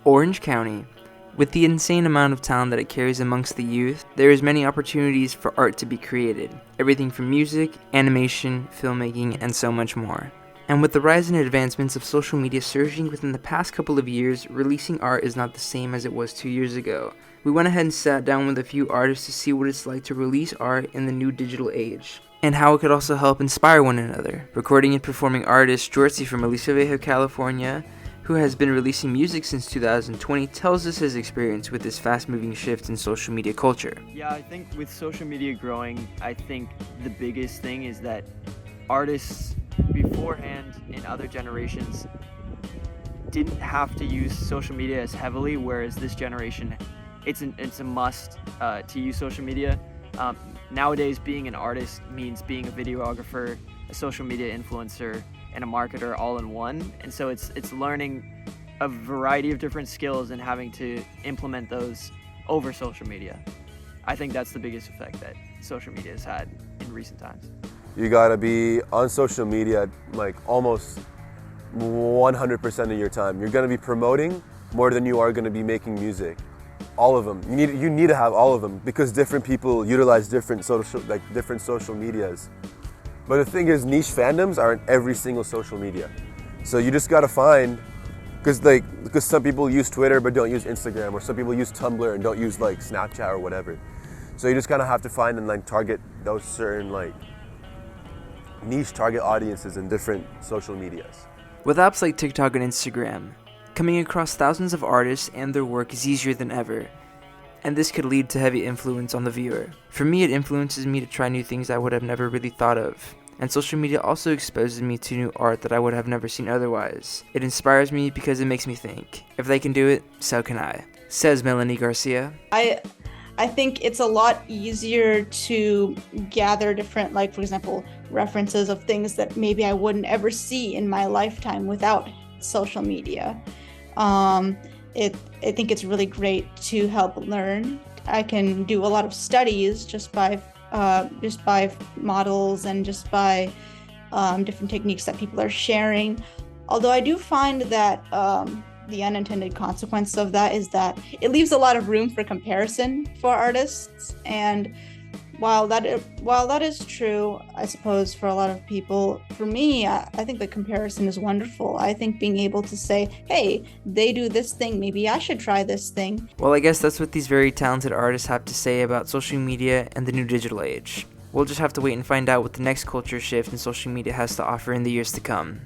Orange County. With the insane amount of talent that it carries amongst the youth, there is many opportunities for art to be created. Everything from music, animation, filmmaking, and so much more. And with the rise and advancements of social media surging within the past couple of years, releasing art is not the same as it was 2 years ago. We went ahead and sat down with a few artists to see what it's like to release art in the new digital age, and how it could also help inspire one another. Recording and performing artist Jorcy from Aliso Viejo, California, who has been releasing music since 2020, tells us his experience with this fast-moving shift in social media culture. Yeah, I think with social media growing, I think the biggest thing is that artists beforehand in other generations didn't have to use social media as heavily, whereas this generation, it's a must to use social media. Nowadays, being an artist means being a videographer, a social media influencer, and a marketer all in one. And so it's learning a variety of different skills and having to implement those over social media. I think that's the biggest effect that social media has had in recent times. You gotta be on social media like almost 100% of your time. You're gonna be promoting more than you are gonna be making music. All of them. You need to have all of them because different people utilize different social medias. But the thing is, niche fandoms are in every single social media. So you just gotta find, because some people use Twitter but don't use Instagram, or some people use Tumblr and don't use like Snapchat or whatever. So you just kind of have to find and like target those certain like niche target audiences in different social medias. With apps like TikTok and Instagram, coming across thousands of artists and their work is easier than ever, and this could lead to heavy influence on the viewer. For me, it influences me to try new things I would have never really thought of, and social media also exposes me to new art that I would have never seen otherwise. It inspires me because it makes me think, if they can do it, so can I, says Melanie Garcia. I think it's a lot easier to gather different, like for example, references of things that maybe I wouldn't ever see in my lifetime without social media. I think it's really great to help learn. I can do a lot of studies just by models and just by different techniques that people are sharing. Although I do find that the unintended consequence of that is that it leaves a lot of room for comparison for artists. And while that is true, I suppose, for a lot of people, for me, I think the comparison is wonderful. I think being able to say, hey, they do this thing, maybe I should try this thing. Well, I guess that's what these very talented artists have to say about social media and the new digital age. We'll just have to wait and find out what the next culture shift in social media has to offer in the years to come.